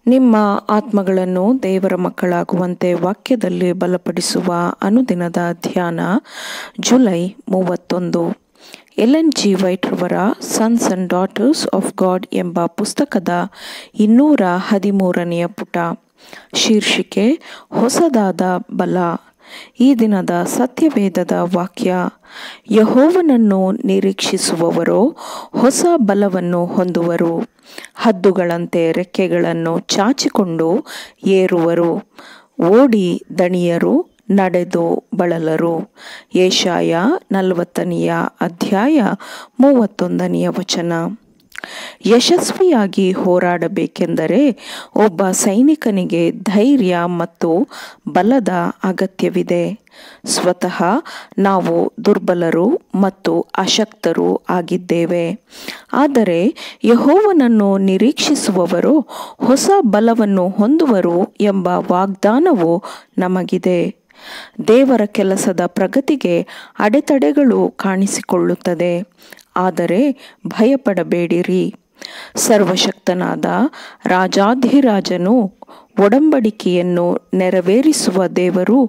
ನಿಮ್ಮ ಆತ್ಮಗಳನ್ನು ದೇವರ ಮಕ್ಕಳಾಗುವಂತೆ ವಾಕ್ಯದಲ್ಲಿ ಬಲಪಡಿಸುವ ಅನುದಿನದ ಧ್ಯಾನ ಜುಲೈ 31. ಎಲೆನ್ ಜಿ ವೈಟ್ ರವರ sons and daughters of god ಎಂಬ ಪುಸ್ತಕದ 213ನೇ ಪುಟ. ಶೀರ್ಷಿಕೆ ಹೊಸದಾದ ಬಲ. ಈ ದಿನದ ಸತ್ಯವೇದದ ವಾಕ್ಯ: ಯೆಹೋವನನ್ನು ನಿರೀಕ್ಷಿಸುವವರೋ ಹೊಸ ಬಲವನ್ನು ಹೊಂದುವರು, ಹದ್ದುಗಳಂತೆ ರೆಕ್ಕೆಗಳನ್ನು ಚಾಚಿಕೊಂಡು ಏರುವರು, ಓಡಿ ದಣಿಯರು, ನಡೆದು ಬಳಲರು. ಯೆಶಾಯ 40ನೇ ಅಧ್ಯಾಯ 31ನೇ ವಚನ. ಯಶಸ್ವಿಯಾಗಿ ಹೋರಾಡಬೇಕೆಂದರೆ ಒಬ್ಬ ಸೈನಿಕನಿಗೆ ಧೈರ್ಯ ಮತ್ತು ಬಲದ ಅಗತ್ಯವಿದೆ. ಸ್ವತಃ ನಾವು ದುರ್ಬಲರು ಮತ್ತು ಅಶಕ್ತರು ಆಗಿದ್ದೇವೆ. ಆದರೆ ಯೆಹೋವನನ್ನು ನಿರೀಕ್ಷಿಸುವವರು ಹೊಸ ಬಲವನ್ನು ಹೊಂದುವರು ಎಂಬ ವಾಗ್ದಾನವು ನಮಗಿದೆ. ದೇವರ ಕೆಲಸದ ಪ್ರಗತಿಗೆ ಅಡೆತಡೆಗಳು ಕಾಣಿಸಿಕೊಳ್ಳುತ್ತದೆ, ಆದರೆ ಭಯಪಡಬೇಡಿರಿ. ಸರ್ವಶಕ್ತನಾದ ರಾಜಾಧಿರಾಜನು ಒಡಂಬಡಿಕೆಯನ್ನು ನೆರವೇರಿಸುವ ದೇವರು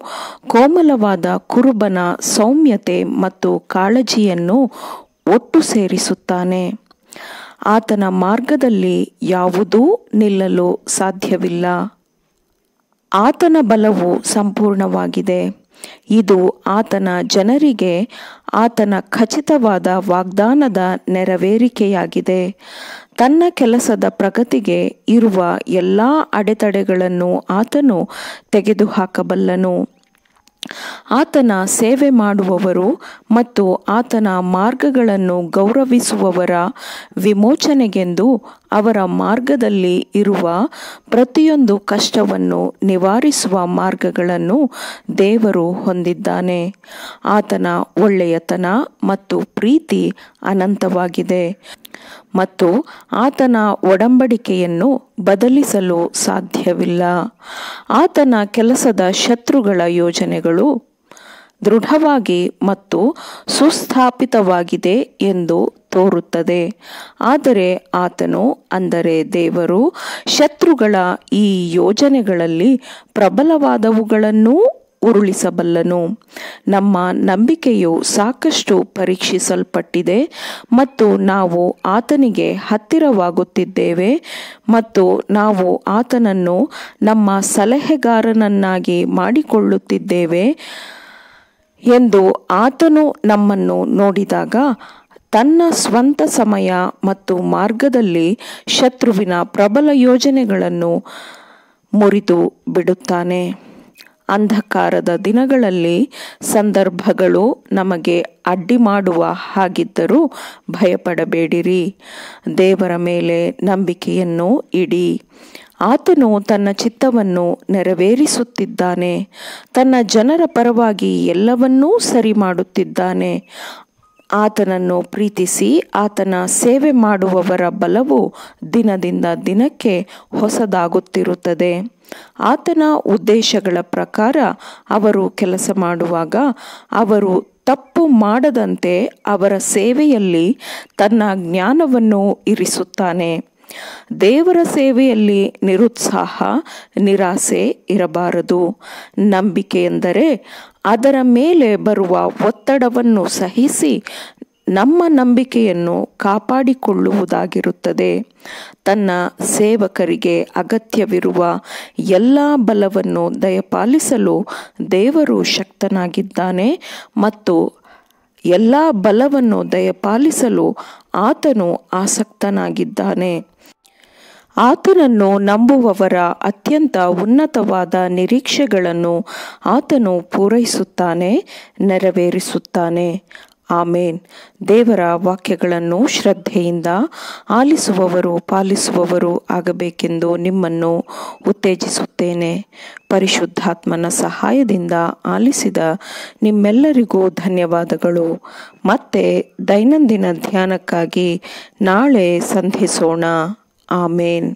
ಕೋಮಲವಾದ ಕುರುಬನ ಸೌಮ್ಯತೆ ಮತ್ತು ಕಾಳಜಿಯನ್ನು ಒಟ್ಟು ಸೇರಿಸುತ್ತಾನೆ. ಆತನ ಮಾರ್ಗದಲ್ಲಿ ಯಾವುದೂ ನಿಲ್ಲಲು ಸಾಧ್ಯವಿಲ್ಲ. ಆತನ ಬಲವು ಸಂಪೂರ್ಣವಾಗಿದೆ. ಇದು ಆತನ ಜನರಿಗೆ ಆತನ ಖಚಿತವಾದ ವಾಗ್ದಾನದ ನೆರವೇರಿಕೆಯಾಗಿದೆ. ತನ್ನ ಕೆಲಸದ ಪ್ರಗತಿಗೆ ಇರುವ ಎಲ್ಲ ಅಡೆತಡೆಗಳನ್ನು ಆತನು ತೆಗೆದುಹಾಕಬಲ್ಲನು. ಆತನ ಸೇವೆ ಮಾಡುವವರು ಮತ್ತು ಆತನ ಮಾರ್ಗಗಳನ್ನು ಗೌರವಿಸುವವರ ವಿಮೋಚನೆಗೆಂದು ಅವರ ಮಾರ್ಗದಲ್ಲಿ ಇರುವ ಪ್ರತಿಯೊಂದು ಕಷ್ಟವನ್ನು ನಿವಾರಿಸುವ ಮಾರ್ಗಗಳನ್ನು ದೇವರು ಹೊಂದಿದ್ದಾನೆ. ಆತನ ಒಳ್ಳೆಯತನ ಮತ್ತು ಪ್ರೀತಿ ಅನಂತವಾಗಿದೆ ಮತ್ತು ಆತನ ಒಡಂಬಡಿಕೆಯನ್ನು ಬದಲಿಸಲು ಸಾಧ್ಯವಿಲ್ಲ. ಆತನ ಕೆಲಸದ ಶತ್ರುಗಳ ಯೋಜನೆಗಳು ದೃಢವಾಗಿ ಮತ್ತು ಸುಸ್ಥಾಪಿತವಾಗಿದೆ ಎಂದು ತೋರುತ್ತದೆ. ಆದರೆ ಆತನು, ಅಂದರೆ ದೇವರು, ಶತ್ರುಗಳ ಈ ಯೋಜನೆಗಳಲ್ಲಿ ಪ್ರಬಲವಾದವುಗಳನ್ನೂ ಉರುಳಿಸಬಲ್ಲನು. ನಮ್ಮ ನಂಬಿಕೆಯು ಸಾಕಷ್ಟು ಪರೀಕ್ಷಿಸಲ್ಪಟ್ಟಿದೆ ಮತ್ತು ನಾವು ಆತನಿಗೆ ಹತ್ತಿರವಾಗುತ್ತಿದ್ದೇವೆ ಮತ್ತು ನಾವು ಆತನನ್ನು ನಮ್ಮ ಸಲಹೆಗಾರನನ್ನಾಗಿ ಮಾಡಿಕೊಳ್ಳುತ್ತಿದ್ದೇವೆ ಎಂದು ಆತನು ನಮ್ಮನ್ನು ನೋಡಿದಾಗ ತನ್ನ ಸ್ವಂತ ಸಮಯ ಮತ್ತು ಮಾರ್ಗದಲ್ಲಿ ಶತ್ರುವಿನ ಪ್ರಬಲ ಯೋಜನೆಗಳನ್ನು ಮುರಿದು ಬಿಡುತ್ತಾನೆ. ಅಂಧಕಾರದ ದಿನಗಳಲ್ಲಿ ಸಂದರ್ಭಗಳು ನಮಗೆ ಅಡ್ಡಿ ಮಾಡುವ ಹಾಗಿದ್ದರೂ ಭಯಪಡಬೇಡಿರಿ. ದೇವರ ಮೇಲೆ ನಂಬಿಕೆಯನ್ನು ಇಡಿ. ಆತನು ತನ್ನ ಚಿತ್ತವನ್ನು ನೆರವೇರಿಸುತ್ತಿದ್ದಾನೆ. ತನ್ನ ಜನರ ಪರವಾಗಿ ಎಲ್ಲವನ್ನೂ ಸರಿ ಮಾಡುತ್ತಿದ್ದಾನೆ. ಆತನನ್ನು ಪ್ರೀತಿಸಿ ಆತನ ಸೇವೆ ಮಾಡುವವರ ಬಲವು ದಿನದಿಂದ ದಿನಕ್ಕೆ ಹೊಸದಾಗುತ್ತಿರುತ್ತದೆ. ಆತನ ಉದ್ದೇಶಗಳ ಪ್ರಕಾರ ಅವರು ಕೆಲಸ ಮಾಡುವಾಗ ಅವರು ತಪ್ಪು ಮಾಡದಂತೆ ಅವರ ಸೇವೆಯಲ್ಲಿ ತನ್ನ ಜ್ಞಾನವನ್ನು ಇರಿಸುತ್ತಾನೆ. ದೇವರ ಸೇವೆಯಲ್ಲಿ ನಿರುತ್ಸಾಹ, ನಿರಾಸೆ ಇರಬಾರದು. ನಂಬಿಕೆ ಎಂದರೆ ಅದರ ಮೇಲೆ ಬರುವ ಒತ್ತಡವನ್ನು ಸಹಿಸಿ ನಮ್ಮ ನಂಬಿಕೆಯನ್ನು ಕಾಪಾಡಿಕೊಳ್ಳುವುದಾಗಿರುತ್ತದೆ. ತನ್ನ ಸೇವಕರಿಗೆ ಅಗತ್ಯವಿರುವ ಎಲ್ಲ ಬಲವನ್ನು ದಯಪಾಲಿಸಲು ದೇವರು ಶಕ್ತನಾಗಿದ್ದಾನೆ ಮತ್ತು ಎಲ್ಲ ಬಲವನ್ನು ದಯಪಾಲಿಸಲು ಆತನು ಆಸಕ್ತನಾಗಿದ್ದಾನೆ. ಆತನನ್ನು ನಂಬುವವರ ಅತ್ಯಂತ ಉನ್ನತವಾದ ನಿರೀಕ್ಷೆಗಳನ್ನು ಆತನು ಪೂರೈಸುತ್ತಾನೆ, ನೆರವೇರಿಸುತ್ತಾನೆ. ಆಮೇನ್. ದೇವರ ವಾಕ್ಯಗಳನ್ನು ಶ್ರದ್ಧೆಯಿಂದ ಆಲಿಸುವವರು ಪಾಲಿಸುವವರು ಆಗಬೇಕೆಂದು ನಿಮ್ಮನ್ನು ಉತ್ತೇಜಿಸುತ್ತೇನೆ. ಪರಿಶುದ್ಧಾತ್ಮನ ಸಹಾಯದಿಂದ ಆಲಿಸಿದ ನಿಮ್ಮೆಲ್ಲರಿಗೂ ಧನ್ಯವಾದಗಳು. ಮತ್ತೆ ದೈನಂದಿನ ಧ್ಯಾನಕ್ಕಾಗಿ ನಾಳೆ ಸಂಧಿಸೋಣ. ಆಮೇನ್.